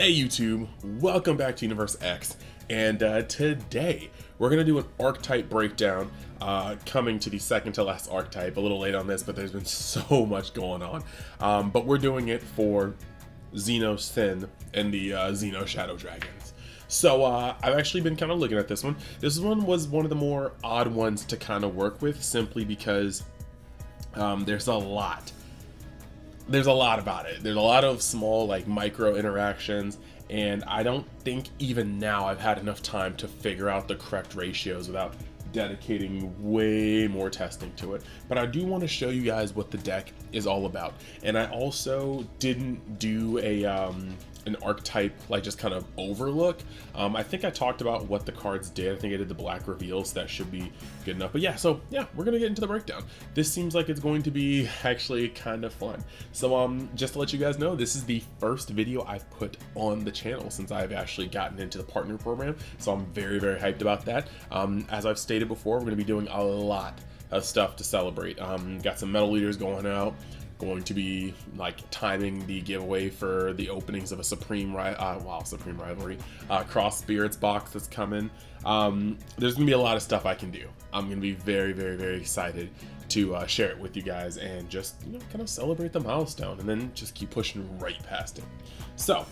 Hey YouTube, welcome back to Universe X, and today we're going to do an Archetype breakdown, coming to the second to last Archetype. A little late on this, but there's been so much going on. But we're doing it for Xeno Syn and the Xeno Shadow Dragons. So I've actually been kind of looking at this one. This one was one of the more odd ones to kind of work with, simply because there's a lot about it. There's a lot of small, like, micro interactions, and I don't think even now I've had enough time to figure out the correct ratios without dedicating way more testing to it. But I do want to show you guys what the deck is all about. And I also didn't do an archetype, like, just kind of overlook. I think I talked about what the cards did. I think I did the black reveals. That should be good enough. But yeah, so yeah, we're gonna get into the breakdown. This seems like it's going to be actually kind of fun. So just to let you guys know, this is the first video I've put on the channel since I've actually gotten into the partner program. So I'm very, very hyped about that. As I've stated before, we're gonna be doing a lot of stuff to celebrate. Got some metal leaders going out. Going to be, like, timing the giveaway for the openings of a Supreme Rivalry Cross Spirits box that's coming. There's gonna be a lot of stuff I can do. I'm gonna be very, very, very excited to share it with you guys and just, you know, kind of celebrate the milestone and then just keep pushing right past it. So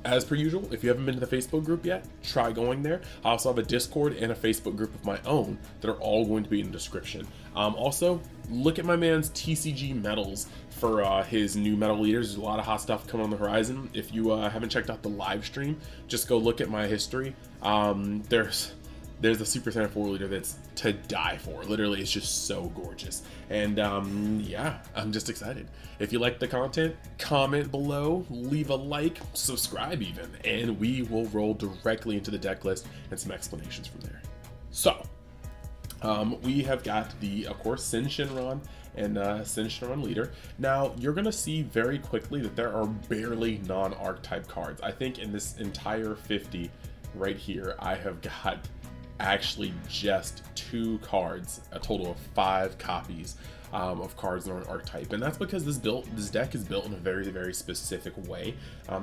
as per usual, if you haven't been to the Facebook group yet, try going there. I also have a Discord and a Facebook group of my own that are all going to be in the description. Also, look at my man's TCGMetalZ for his new metal leaders. There's a lot of hot stuff coming on the horizon. If you haven't checked out the live stream, just go look at my history. There's a Super Saiyan 4 leader that's to die for. Literally, it's just so gorgeous. And yeah, I'm just excited. If you like the content, comment below, leave a like, subscribe even, and we will roll directly into the deck list and some explanations from there. So, we have got the, of course, Syn Shenron and Syn Shenron leader. Now, you're going to see very quickly that there are barely non-archetype cards. I think in this entire 50 right here, I have got actually just 2 cards, a total of 5 copies of cards that are an archetype, and that's because this deck is built in a very, very specific way,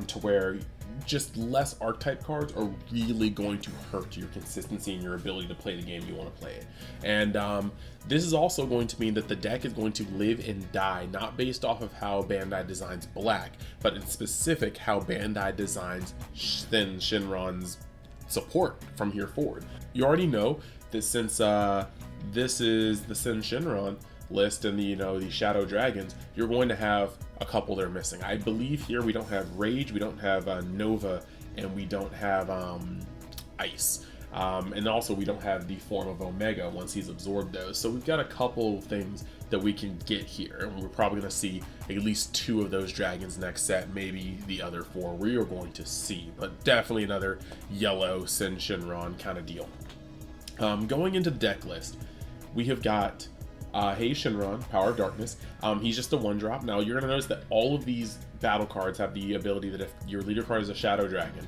to where just less archetype cards are really going to hurt your consistency and your ability to play the game you want to play it. And this is also going to mean that the deck is going to live and die not based off of how Bandai designs black, but in specific how Bandai designs Syn Shenron's support from here forward. You already know that since this is the Syn Shenron list and the Shadow Dragons, you're going to have a couple that are missing. I believe here we don't have Rage, we don't have Nova, and we don't have Ice. And also we don't have the form of Omega once he's absorbed those. So we've got a couple things that we can get here, and we're probably going to see at least 2 of those dragons next set, maybe the other 4 we are going to see, but definitely another yellow Syn Shenron kind of deal. Going into the deck list, we have got Hey Shenron, Power of Darkness. He's just a 1-drop. Now you're going to notice that all of these battle cards have the ability that if your leader card is a Shadow Dragon,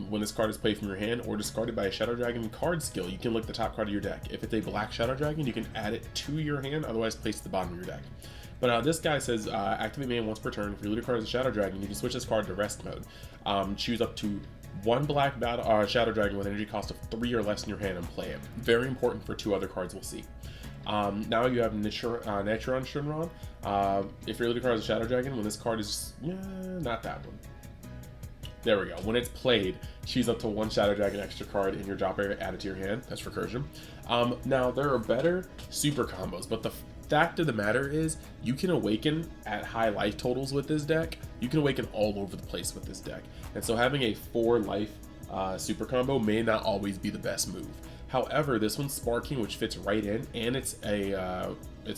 when this card is played from your hand or discarded by a Shadow Dragon card skill, you can look the top card of your deck. If it's a black Shadow Dragon, you can add it to your hand, otherwise place it at the bottom of your deck. But this guy says, activate main once per turn. If your leader card is a Shadow Dragon, you can switch this card to rest mode. Choose up to 1 black Shadow Dragon with an energy cost of 3 or less in your hand and play it. Very important for 2 other cards we'll see. Now you have Xeno Syn. If your leader card is a Shadow Dragon, when this card is, not that one. There we go. When it's played, choose up to 1 Shadow Dragon extra card in your drop area, add it to your hand. That's recursion. Now, there are better super combos, but the fact of the matter is you can awaken at high life totals with this deck. You can awaken all over the place with this deck. And so having a 4 life super combo may not always be the best move. However, this one's sparking, which fits right in, and it's a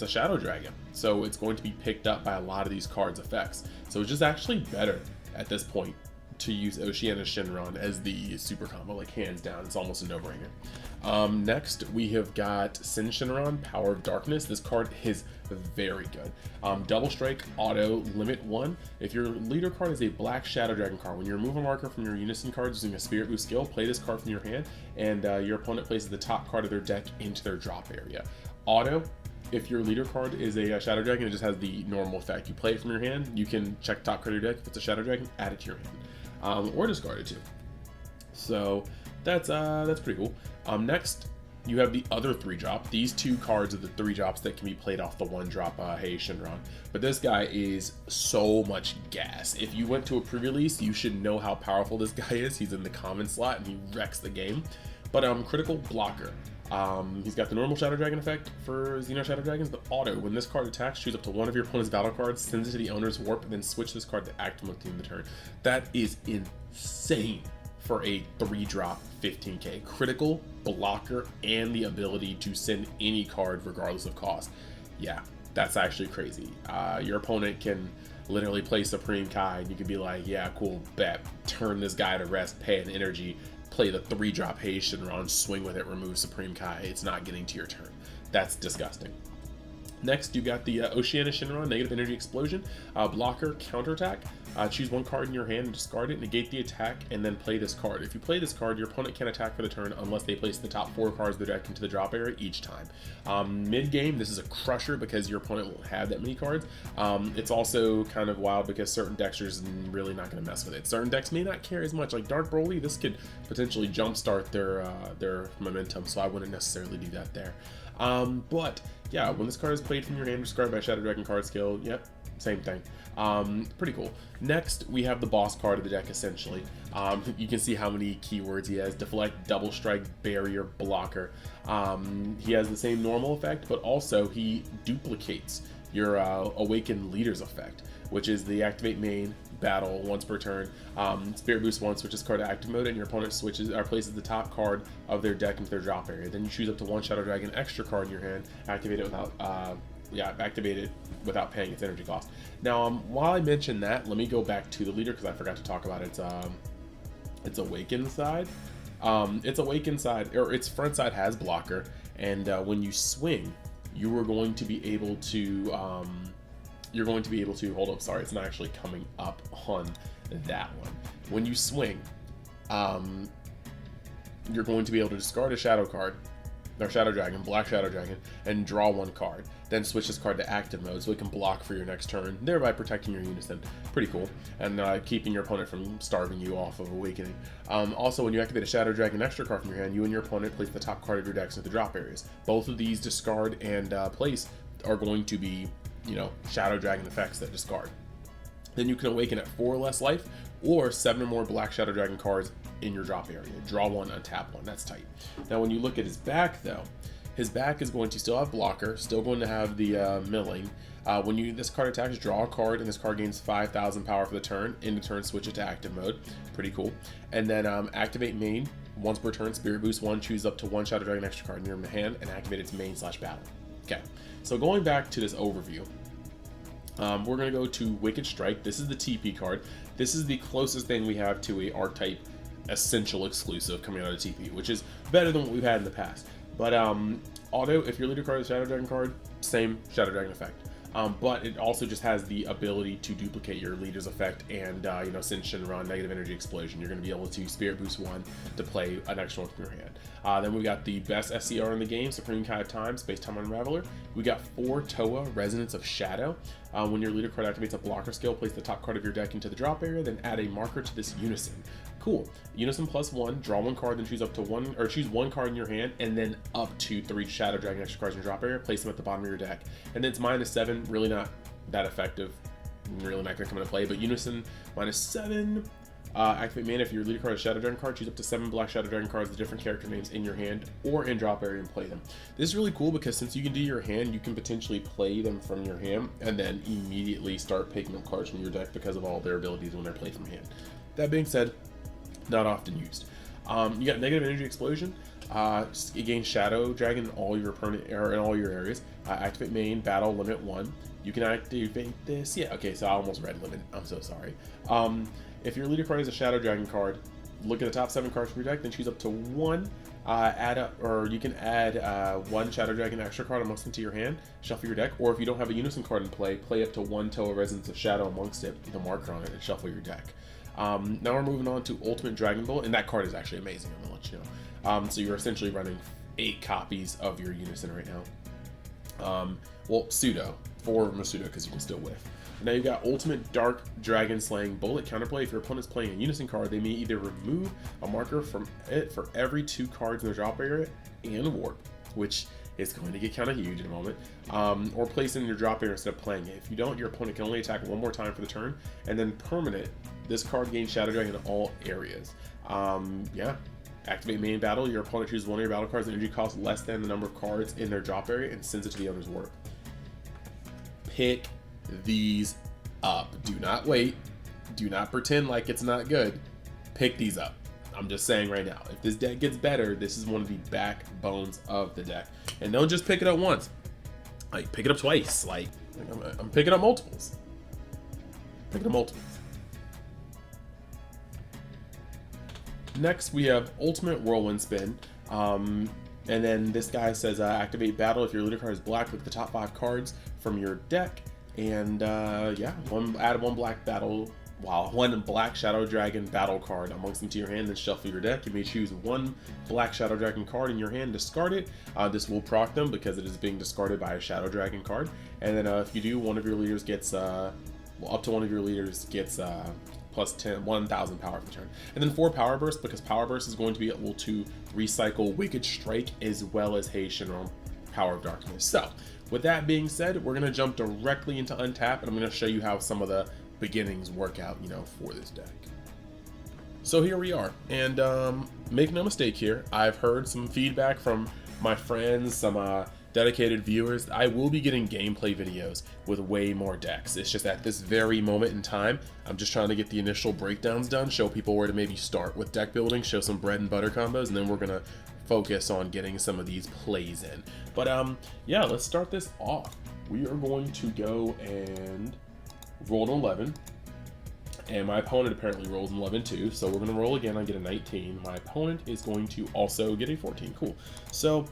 Shadow Dragon. So it's going to be picked up by a lot of these cards' effects. So it's just actually better at this point to use Oceana Shenron as the super combo, like, hands down. It's almost a no-brainer. Next, we have got Syn Shenron, Power of Darkness. This card is very good. Double strike, auto, limit 1. If your leader card is a black Shadow Dragon card, when you remove a marker from your Unison cards using a Spirit Boost skill, play this card from your hand, and your opponent places the top card of their deck into their drop area. Auto If your leader card is a Shadow Dragon, it just has the normal effect. You play it from your hand, you can check top card of your deck. If it's a Shadow Dragon, add it to your hand, or discard it too. So that's pretty cool. Next, you have the other 3-drop. These 2 cards are the 3-drops that can be played off the 1-drop Hey Shenron. But this guy is so much gas. If you went to a pre-release, you should know how powerful this guy is. He's in the common slot and he wrecks the game. But critical blocker. He's got the normal Shadow Dragon effect for Xeno Shadow Dragons, but auto. When this card attacks, choose up to one of your opponent's battle cards, sends it to the owner's warp, and then switch this card to active mode in the turn. That is insane for a 3-drop 15k. Critical, blocker, and the ability to send any card regardless of cost. Yeah, that's actually crazy. Your opponent can literally play Supreme Kai, and you can be like, yeah, cool, bet. Turn this guy to rest, pay an energy, play the 3-drop Hey Shenron, swing with it, remove Supreme Kai. It's not getting to your turn. That's disgusting. Next, you got the Oceana Shenron, Negative Energy Explosion, blocker, counterattack. Choose one card in your hand and discard it, negate the attack, and then play this card. If you play this card, your opponent can't attack for the turn unless they place the top 4 cards of their deck into the drop area each time. Mid-game, this is a crusher because your opponent won't have that many cards. It's also kind of wild because certain decks are just really not going to mess with it. Certain decks may not care as much, like Dark Broly. This could potentially jumpstart their momentum, so I wouldn't necessarily do that there. But yeah, when this card is played from your hand, discarded by Shadow Dragon card skill, yep, same thing. Pretty cool. Next, we have the boss card of the deck, essentially. You can see how many keywords he has: deflect, double strike, barrier, blocker. He has the same normal effect, but also he duplicates your awakened leader's effect, which is the activate main, battle once per turn, spirit boost once, switches card to active mode, and your opponent switches or places the top card of their deck into their drop area. Then you choose up to 1 Shadow Dragon extra card in your hand, activate it without paying its energy cost. Now, while I mentioned that, let me go back to the leader because I forgot to talk about its awakened side. Its awakened side, or its front side, has blocker, and when you swing, you are going to be able to hold up, sorry, it's not actually coming up on that one. When you swing, you're going to be able to discard a shadow card, or Shadow Dragon, Black Shadow Dragon, and draw 1 card. Then switch this card to active mode so it can block for your next turn, thereby protecting your unison. Pretty cool. And keeping your opponent from starving you off of Awakening. Also, when you activate a Shadow Dragon extra card from your hand, you and your opponent place the top card of your decks into the drop areas. Both of these discard and place are going to be, Shadow Dragon effects that discard. Then you can awaken at 4 or less life, or 7 or more Black Shadow Dragon cards in your drop area. Draw 1, untap 1. That's tight. Now, when you look at his back, though, his back is going to still have blocker, still going to have the milling. When this card attacks, draw a card, and this card gains 5,000 power for the turn. End of turn, switch it to active mode. Pretty cool. And then activate main once per turn. Spirit boost 1. Choose up to 1 Shadow Dragon extra card in your hand and activate its main/battle. Okay. So going back to this overview, we're going to go to Wicked Strike. This is the TP card. This is the closest thing we have to a Archetype essential exclusive coming out of TP, which is better than what we've had in the past. But auto, if your leader card is a Shadow Dragon card, same Shadow Dragon effect. But it also just has the ability to duplicate your leader's effect and, send Shenron, Negative Energy Explosion. You're going to be able to Spirit Boost 1 to play an extra one from your hand. Then we've got the best SCR in the game, Supreme Kai of Time, Space Time Unraveler. We got 4 Toa, Resonance of Shadow. When your leader card activates a blocker skill, place the top card of your deck into the drop area, then add a marker to this Unison. Cool. Unison +1, draw 1 card, then choose 1 card in your hand, and then up to 3 Shadow Dragon extra cards in your drop area, place them at the bottom of your deck. And then it's -7, really not that effective, really not going to come into play, but Unison -7. Activate mana. If your leader card is a Shadow Dragon card, choose up to 7 Black Shadow Dragon cards with different character names in your hand or in drop area and play them. This is really cool because since you can do your hand, you can potentially play them from your hand and then immediately start picking up cards from your deck because of all their abilities when they're played from hand. That being said, not often used. You got Negative Energy Explosion. It gains Shadow Dragon in all your areas. Activate main, battle, limit 1. You can activate this. Yeah, okay, so I almost read limit. I'm so sorry. If your leader card is a Shadow Dragon card, look at the top 7 cards from your deck, then choose up to 1. You can add 1 Shadow Dragon extra card amongst them to your hand, shuffle your deck, or if you don't have a Unison card in play up to 1 Toa Resonance of Shadow amongst it with a marker on it and shuffle your deck. Now we're moving on to Ultimate Dragon Bolt, and that card is actually amazing, I'm gonna let you know. So you're essentially running 8 copies of your Unison right now. Well, pseudo. 4 of them are pseudo because you can still whiff. Now you've got Ultimate Dark Dragon Slaying Bullet. Counterplay: if your opponent's playing a Unison card, they may either remove a marker from it for every 2 cards in their drop area and warp, which is going to get kind of huge in a moment, or place it in your drop area instead of playing it. If you don't, your opponent can only attack 1 more time for the turn, and then permanent, this card gains Shadow Dragon in all areas. Yeah. Activate main battle. Your opponent chooses one of your battle cards' energy cost less than the number of cards in their drop area and sends it to the other's warp. Pick these up. Do not wait. Do not pretend like it's not good. Pick these up. I'm just saying right now, if this deck gets better, this is one of the backbones of the deck. And don't just pick it up once. Like, pick it up twice. Like, I'm picking up multiples. Picking up multiples. Next, we have Ultimate Whirlwind Spin. And then this guy says, activate battle. If your leader card is black, look at the top 5 cards from your deck. And yeah, add 1 black battle, wow, 1 black Shadow Dragon battle card amongst them to your hand, then shuffle your deck. You may choose 1 black Shadow Dragon card in your hand, discard it. This will proc them because it is being discarded by a Shadow Dragon card. And then if you do, one of your leaders gets, well, up to one of your leaders gets plus 1,000 power for the turn. And then 4 Power Burst, because Power Burst is going to be able to recycle Wicked Strike as well as Shenron, Power of Darkness. So, with that being said, we're going to jump directly into Untap, and I'm going to show you how some of the beginnings work out, you know, for this deck. So here we are, and make no mistake here, I've heard some feedback from my friends, some dedicated viewers. I will be getting gameplay videos with way more decks. It's just at this very moment in time, I'm just trying to get the initial breakdowns done, show people where to maybe start with deck building, show some bread and butter combos, and then we're gonna focus on getting some of these plays in. But yeah, let's start this off. We are going to go and roll an 11, and my opponent apparently rolls an 11 too, so we're gonna roll again. I get a 19. My opponent is going to also get a 14. Cool. So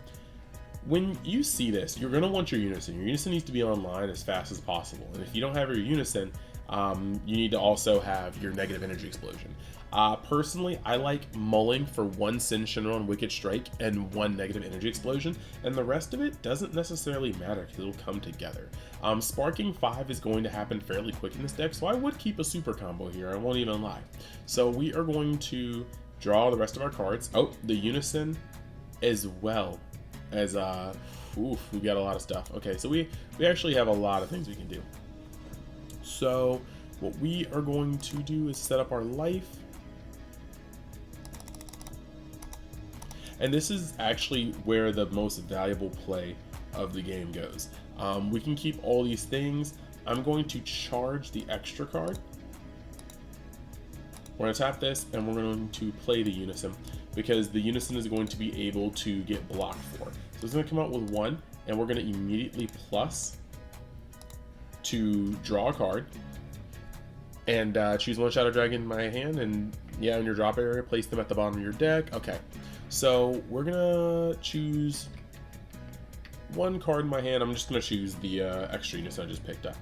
when you see this, you're going to want your Unison. Your Unison needs to be online as fast as possible. And if you don't have your Unison, you need to also have your negative energy explosion. Personally, I like mulling for 1 Sin Shenron Wicked Strike and 1 negative energy explosion, and the rest of it doesn't necessarily matter because it'll come together. Sparking 5 is going to happen fairly quick in this deck, so I would keep a super combo here, I won't even lie. So we are going to draw the rest of our cards. Oh, the Unison as well. As we've got a lot of stuff. Okay, so we actually have a lot of things we can do. So what we are going to do is set up our life, and this is actually where the most valuable play of the game goes. We can keep all these things. I'm going to charge the extra card. We're going to tap this, and we're going to play the Unison, because the Unison is going to be able to get blocked for. So it's going to come out with 1, and we're going to immediately plus to draw a card, and choose 1 Shadow Dragon in my hand, and yeah, in your drop area, place them at the bottom of your deck. Okay, so we're going to choose 1 card in my hand. I'm just going to choose the extra Unison I just picked up,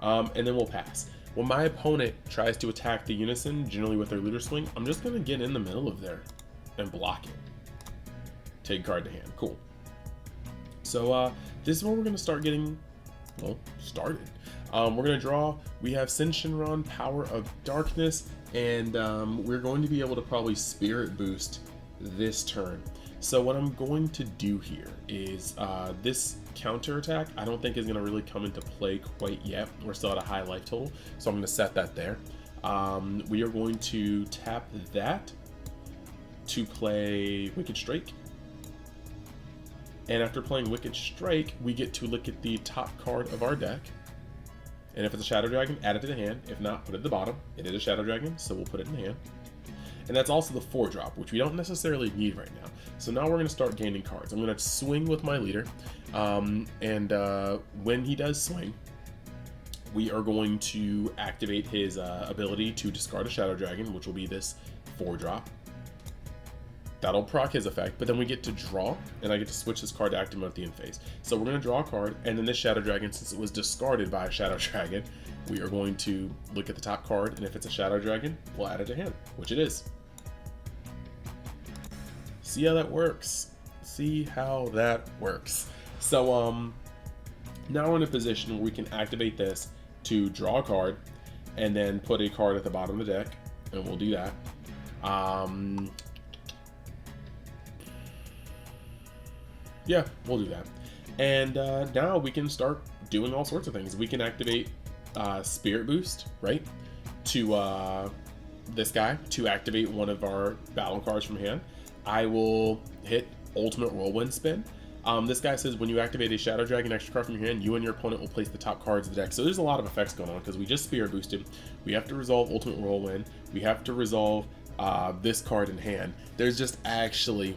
and then we'll pass. When my opponent tries to attack the Unison, generally with their leader swing, I'm just going to get in the middle of there and block it. Take card to hand. Cool. So this is where we're going to start getting, well, started. We're going to draw. We have Sin Shenron, Power of Darkness, and we're going to be able to probably Spirit Boost this turn. So what I'm going to do here is this counter attack I don't think is going to really come into play quite yet. We're still at a high life total, so I'm going to set that there. We are going to tap that to play Wicked Strike, and after playing Wicked Strike, we get to look at the top card of our deck, and if it's a Shadow Dragon, add it to the hand. If not, put it at the bottom. It is a Shadow Dragon, so we'll put it in the hand. And that's also the 4-drop, which we don't necessarily need right now. So now we're going to start gaining cards. I'm going to swing with my leader, and when he does swing, we are going to activate his ability to discard a Shadow Dragon, which will be this 4-drop. That'll proc his effect, but then we get to draw, and I get to switch this card to active mode at the end phase. So we're going to draw a card, and then this Shadow Dragon, since it was discarded by a Shadow Dragon, we are going to look at the top card, and if it's a Shadow Dragon, we'll add it to hand, which it is. See how that works. See how that works. So Now we're in a position where we can activate this to draw a card and then put a card at the bottom of the deck, and we'll do that. Yeah, we'll do that. And now we can start doing all sorts of things. We can activate Spirit Boost, right? To this guy to activate one of our battle cards from hand. I will hit Ultimate Whirlwind Spin. This guy says when you activate a Shadow Dragon extra card from your hand, you and your opponent will place the top cards of the deck. So there's a lot of effects going on because we just Spirit Boosted. We have to resolve Ultimate Whirlwind. We have to resolve this card in hand. There's just actually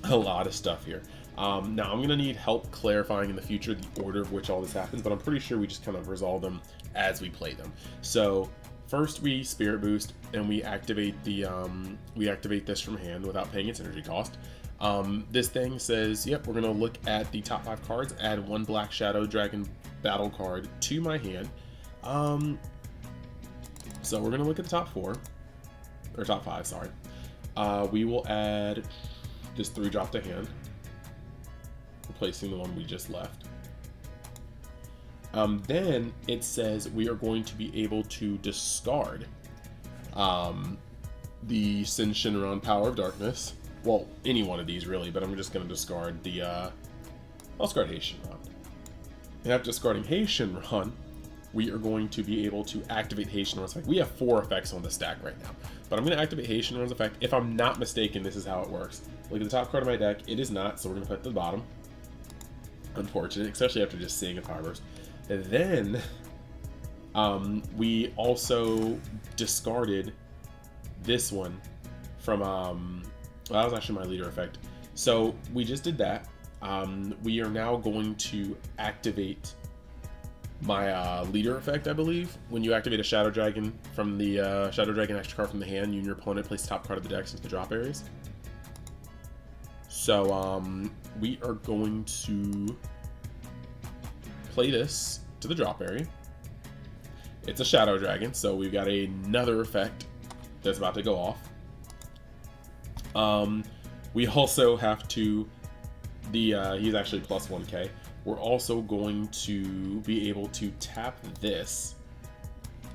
a lot of stuff here. Now I'm going to need help clarifying in the future the order of which all this happens, but I'm pretty sure we just kind of resolve them as we play them. So first we Spirit Boost and we activate the we activate this from hand without paying its energy cost. This thing says, yep, we're going to look at the top 5 cards, add 1 Black Shadow Dragon battle card to my hand. So we're going to look at the top 4, or top 5, sorry. We will add this 3-drop to hand, replacing the one we just left. Then it says we are going to be able to discard the Shenron Power of Darkness. Well, any one of these really, but I'm just going to discard the, I'll discard Shenron. And after discarding Shenron, we are going to be able to activate Shenron's effect. We have 4 effects on the stack right now, but I'm going to activate Shenron's effect. If I'm not mistaken, this is how it works. Look at the top card of my deck. It is not, so we're going to put it at the bottom. Unfortunate, especially after just seeing a Power Burst. And then we also discarded this one from, well, that was actually my leader effect. So we just did that. We are now going to activate my leader effect, I believe. When you activate a Shadow Dragon from the Shadow Dragon extra card from the hand, you and your opponent place the top card of the deck into the drop areas. So we are going to play this to the drop area. It's a Shadow Dragon, so we've got another effect that's about to go off. We also have to, he's actually plus 1k. We're also going to be able to tap this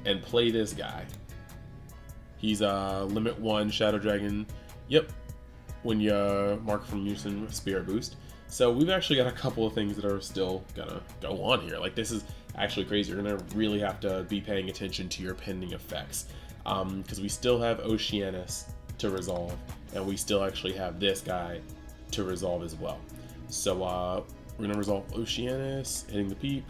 and play this guy. He's a limit 1 Shadow Dragon. Yep. When you mark from using Spirit Boost. So we've actually got a couple of things that are still gonna go on here. Like, this is actually crazy. You're gonna really have to be paying attention to your pending effects. Because we still have Oceanus to resolve, and we still actually have this guy to resolve as well. So we're gonna resolve Oceanus, hitting the peep.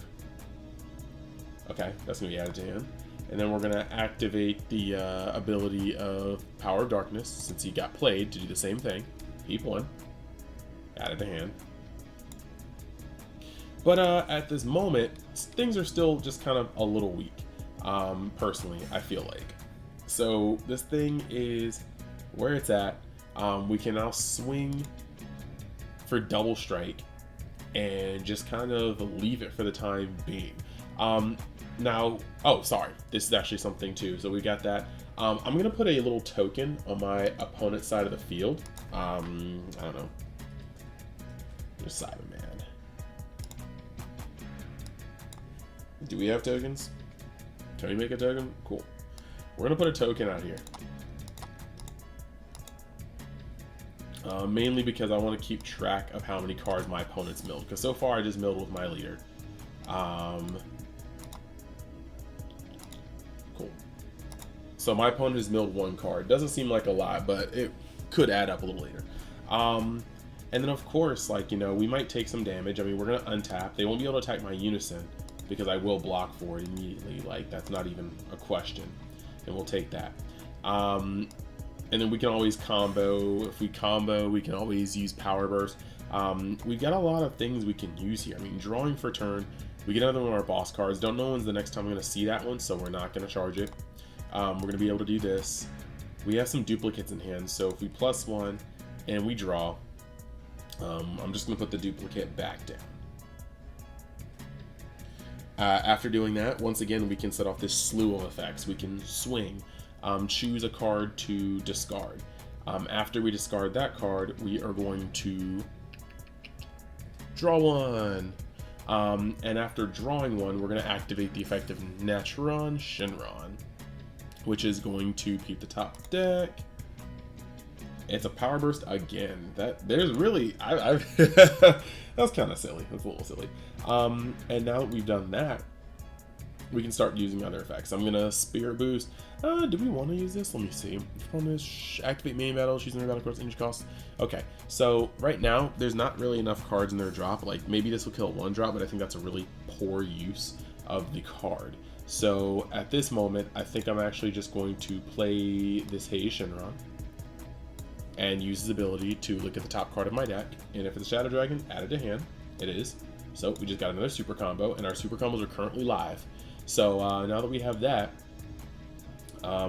Okay, that's gonna be added to hand. And then we're gonna activate the ability of Power of Darkness, since he got played, to do the same thing. Peep 1, added to hand. But at this moment, things are still just kind of a little weak, personally, I feel like. So this thing is where it's at. We can now swing for double strike and just kind of leave it for the time being. Now, oh, sorry, this is actually something too. So we got that. I'm gonna put a little token on my opponent's side of the field. I don't know. Just Cyberman. Do we have tokens? Can we make a token? Cool. We're gonna put a token out here. Mainly because I want to keep track of how many cards my opponent's milled. Because so far I just milled with my leader. Cool. So my opponent has milled 1 card. Doesn't seem like a lot, but it could add up a little later. And then of course, like, you know, we might take some damage. I mean, we're gonna untap. They won't be able to attack my Unison because I will block for it immediately. Like, that's not even a question. And we'll take that. And then we can always combo. If we combo, we can always use Power Burst. We've got a lot of things we can use here. I mean, drawing for turn. We get another one of our boss cards. Don't know when's the next time I'm going to see that one, so we're not going to charge it. We're going to be able to do this. We have some duplicates in hand, so if we plus 1 and we draw, I'm just going to put the duplicate back down. After doing that, once again, we can set off this slew of effects. We can swing. Choose a card to discard. After we discard that card, we are going to draw 1. And after drawing one, we're going to activate the effect of Shenron, which is going to keep the top deck. It's a power burst again. There's really that's kind of silly. That's a little silly. And now that we've done that, we can start using other effects. I'm gonna Spirit Boost. Do we want to use this? Let me see. Activate main battle. Choosing their battle cards, energy cost. Okay, so right now there's not really enough cards in their drop. Like maybe this will kill one drop, but I think that's a really poor use of the card. So at this moment, I think I'm actually just going to play this Shenron and use his ability to look at the top card of my deck. And if it's a Shadow Dragon, add it to hand. It is. So we just got another super combo, and our super combos are currently live. So now that we have that,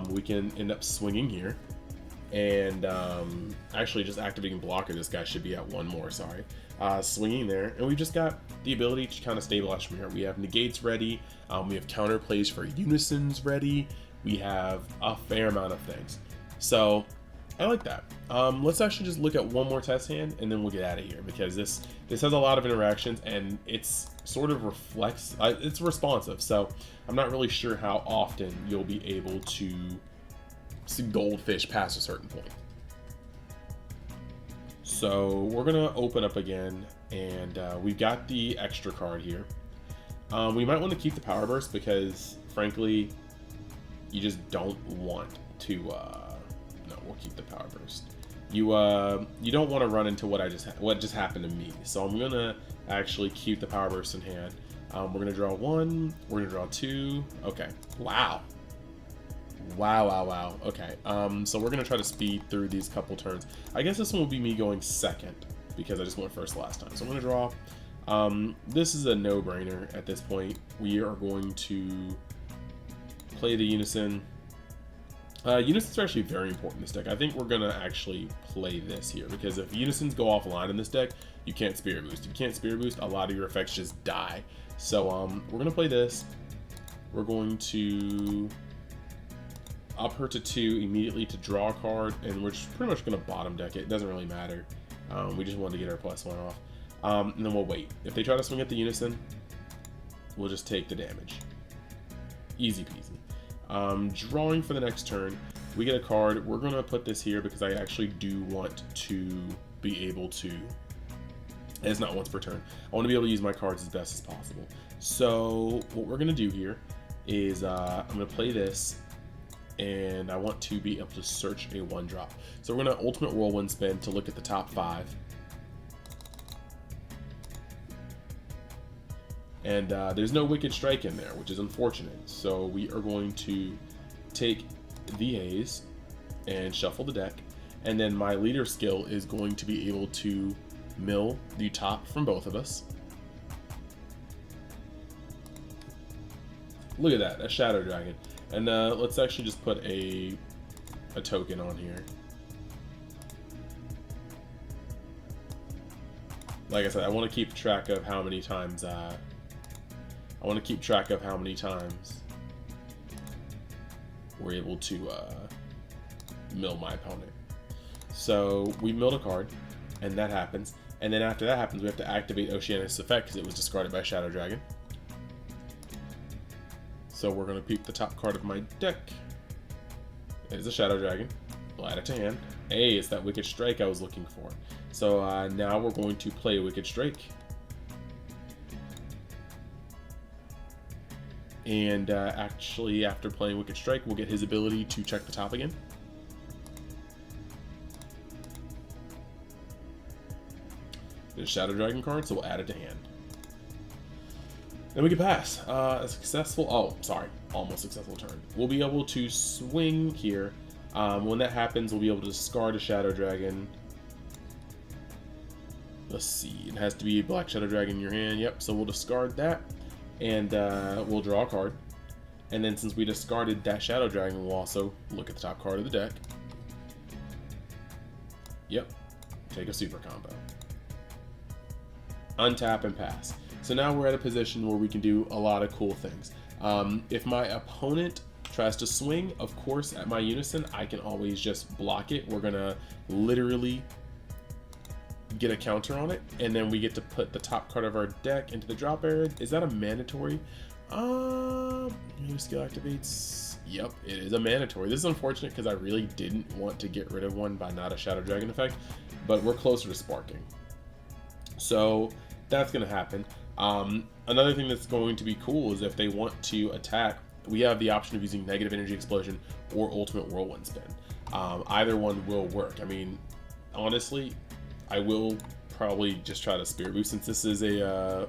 we can end up swinging here. And actually just activating blocker, this guy should be at one more, sorry. Swinging there, and we've just got the ability to kind of stabilize from here. We have negates ready, we have counter plays for unisons ready, we have a fair amount of things. So I like that. Let's actually just look at one more test hand and then we'll get out of here, because this has a lot of interactions and it's sort of reflects, it's responsive. So I'm not really sure how often you'll be able to see goldfish past a certain point. So we're gonna open up again, and we've got the extra card here. We might want to keep the power burst because frankly, you just don't want to. No, we'll keep the power burst. You don't want to run into what just happened to me. So I'm gonna actually keep the power burst in hand. We're gonna draw one. We're gonna draw two. Okay. Wow. Wow. Okay. So we're gonna try to speed through these couple turns. I guess this one will be me going second because I just went first last time. So I'm gonna draw. This is a no-brainer at this point. We are going to play the Unison. Unisons are actually very important in this deck. I think we're gonna actually play this here because if Unisons go offline in this deck, you can't Spirit Boost. If you can't Spirit Boost, a lot of your effects just die. So we're gonna play this. We're going to up her to 2 immediately to draw a card, and we're just pretty much gonna bottom deck it. It doesn't really matter. We just wanted to get our +1 off. And then we'll wait. If they try to swing at the Unison, we'll just take the damage. Easy peasy. Drawing for the next turn, we get a card. We're gonna put this here because I actually do want to be able to, and it's not once per turn, I want to be able to use my cards as best as possible. So what we're gonna do here is I'm gonna play this, and I want to be able to search a 1-drop. So we're gonna Ultimate Whirlwind Spin to look at the top 5. And there's no Wicked Strike in there, which is unfortunate. So we are going to take the A's and shuffle the deck. And then my leader skill is going to be able to mill the top from both of us. Look at that, a Shadow Dragon. And let's actually just put a token on here. Like I said, I want to keep track of how many times we're able to mill my opponent. So we milled a card, and that happens. And then after that happens, we have to activate Oceanus' effect because it was discarded by Shadow Dragon. So we're going to peep the top card of my deck. It is a Shadow Dragon. We'll add it to hand. Hey, it's that Wicked Strike I was looking for. So now we're going to play Wicked Strike. And actually, after playing Wicked Strike, we'll get his ability to check the top again. There's a Shadow Dragon card, so we'll add it to hand. Then we can pass. A successful, almost successful turn. We'll be able to swing here. When that happens, we'll be able to discard a Shadow Dragon. Let's see, it has to be a Black Shadow Dragon in your hand. Yep, so we'll discard that. And we'll draw a card. And then since we discarded that Shadow Dragon, we'll also look at the top card of the deck. Yep, take a super combo. Untap and pass. So now we're at a position where we can do a lot of cool things. If my opponent tries to swing, of course, at my Unison, I can always just block it. We're gonna literally get a counter on it, and then we get to put the top card of our deck into the drop area. Is that a mandatory? New skill activates. Yep, it is a mandatory. This is unfortunate because I really didn't want to get rid of one by not a Shadow Dragon effect, but we're closer to sparking. So that's going to happen. Another thing that's going to be cool is if they want to attack, we have the option of using Negative Energy Explosion or Ultimate Whirlwind Spin. Either one will work. I mean, honestly, I will probably just try to Spirit Boost since this is a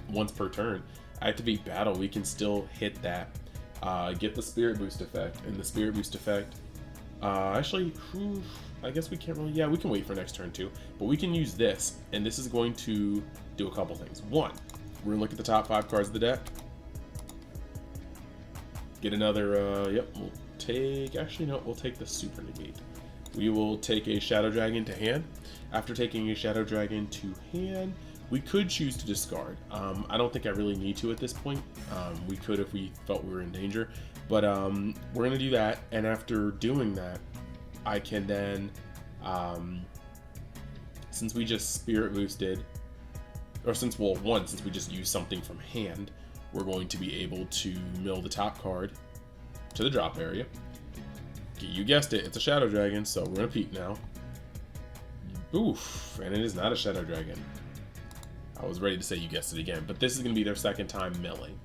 once per turn. Activate Battle, we can still hit that, get the Spirit Boost effect, and the Spirit Boost effect, actually, I guess we can't really, yeah, we can wait for next turn too, but we can use this, and this is going to do a couple things. One, we're gonna look at the top 5 cards of the deck, get another, yep, we'll take, actually no, we'll take the Super Negate. We will take a Shadow Dragon to hand. After taking a Shadow Dragon to hand, we could choose to discard. I don't think I really need to at this point. We could if we felt we were in danger, but we're gonna do that, and after doing that, I can then, since we just Spirit Boosted, or since, well, one, since we just used something from hand, we're going to be able to mill the top card to the drop area. You guessed it, it's a Shadow Dragon, so we're gonna peek now. Oof, and it is not a Shadow Dragon. I was ready to say you guessed it again, but this is gonna be their second time milling.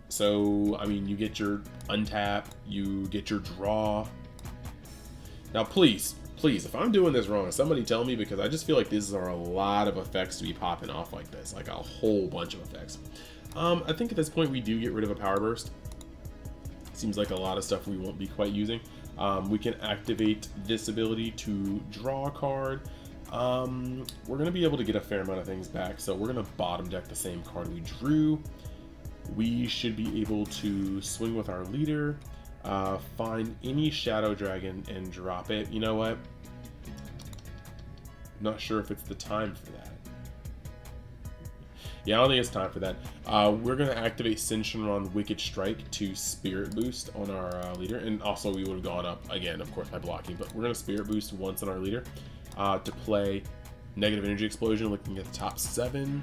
So, I mean, you get your untap, you get your draw. Now, please, if I'm doing this wrong, somebody tell me, because I just feel like these are a lot of effects to be popping off like this, like a whole bunch of effects. I think at this point we do get rid of a Power Burst. Seems like a lot of stuff we won't be quite using. We can activate this ability to draw a card. We're going to be able to get a fair amount of things back, so we're going to bottom deck the same card we drew. We should be able to swing with our leader, find any Shadow Dragon and drop it. You know what? Not sure if it's the time for that. Yeah, I don't think it's time for that. We're going to activate Shenron Wicked Strike to Spirit Boost on our leader, and also we would have gone up again, of course, by blocking, but we're going to Spirit Boost once on our leader to play Negative Energy Explosion, looking at the top 7.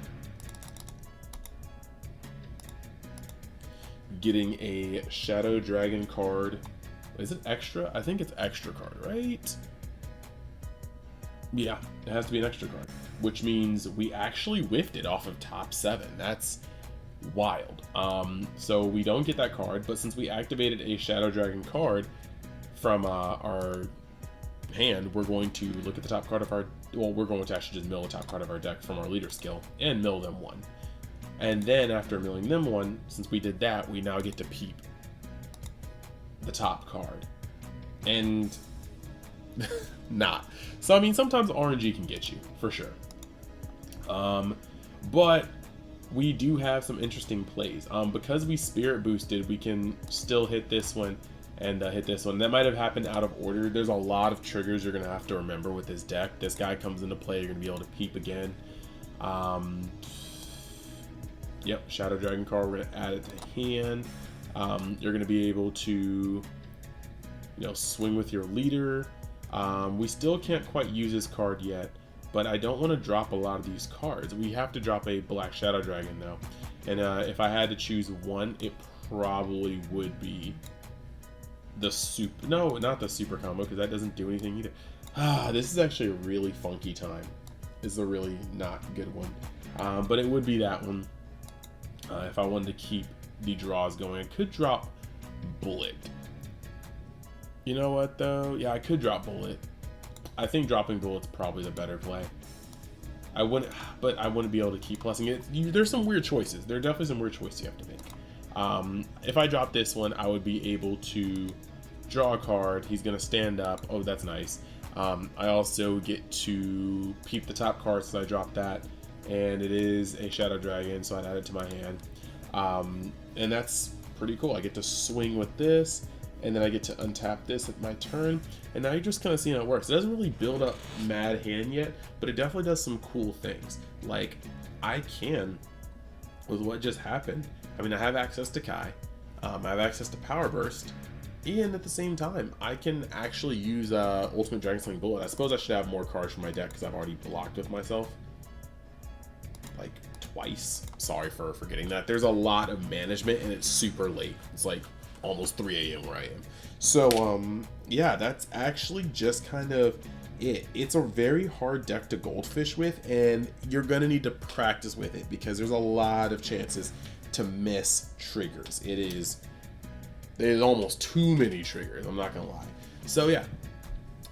Getting a Shadow Dragon card. Is it extra? I think it's extra card, right? Yeah, it has to be an extra card, which means we actually whiffed it off of top 7. That's wild. So we don't get that card, but since we activated a Shadow Dragon card from our hand, we're going to look at the top card of our, well, we're going to actually just mill the top card of our deck from our leader skill and mill them 1. And then after milling them 1, since we did that, we now get to peep the top card. And not. So, I mean, sometimes RNG can get you, for sure. But we do have some interesting plays. Because we Spirit Boosted, we can still hit this one and hit this one. That might have happened out of order. There's a lot of triggers you're going to have to remember with this deck. This guy comes into play, you're going to be able to peep again. Yep, Shadow Dragon card, we're going to add it to hand. You're going to be able to, you know, swing with your leader. We still can't quite use this card yet, but I don't want to drop a lot of these cards. We have to drop a Black Shadow Dragon though. And if I had to choose one, it probably would be the super, no, not the super combo, because that doesn't do anything either. This is actually a really funky time. This is a really not good one. But it would be that one. If I wanted to keep the draws going, I could drop Bullet. You know what though? Yeah, I could drop Bullet. I think dropping Bullet's probably the better play. I wouldn't, but I wouldn't be able to keep plussing it. There's some weird choices. There are definitely some weird choices you have to make. If I drop this one, I would be able to draw a card. He's gonna stand up. Oh, that's nice. I also get to peep the top card, so I dropped that. And it is a Shadow Dragon, so I'd add it to my hand. And that's pretty cool. I get to swing with this, and then I get to untap this at my turn, and now you're just kind of seeing how it works. It doesn't really build up mad hand yet, but it definitely does some cool things. Like, I can, with what just happened, I mean, I have access to Kai, I have access to Power Burst, And at the same time, I can actually use Ultimate Dragonsling Bullet. I suppose I should have more cards for my deck because I've already blocked with myself. Like twice. Sorry for forgetting that. There's a lot of management and it's super late. It's like almost 3 a.m. where I am. So, yeah, that's actually just kind of it. It's a very hard deck to goldfish with, and you're going to need to practice with it because there's a lot of chances to miss triggers. There's almost too many triggers, I'm not gonna lie. So yeah,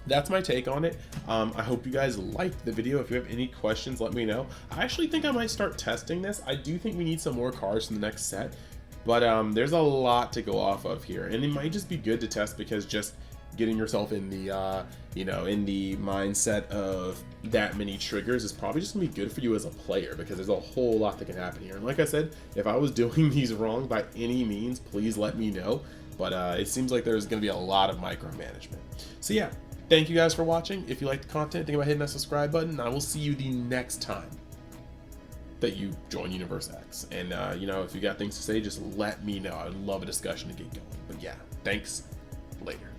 that's my take on it. I hope you guys liked the video. If you have any questions, let me know. I actually think I might start testing this. I do think we need some more cards in the next set, but there's a lot to go off of here, and it might just be good to test because just getting yourself in the in the mindset of that many triggers is probably just gonna be good for you as a player because there's a whole lot that can happen here. And like I said, if I was doing these wrong by any means, please let me know. But it seems like there's going to be a lot of micromanagement. So yeah, thank you guys for watching. If you like the content, think about hitting that subscribe button. I will see you the next time that you join Universe X. And if you got things to say, just let me know. I'd love a discussion to get going. But yeah, thanks. Later.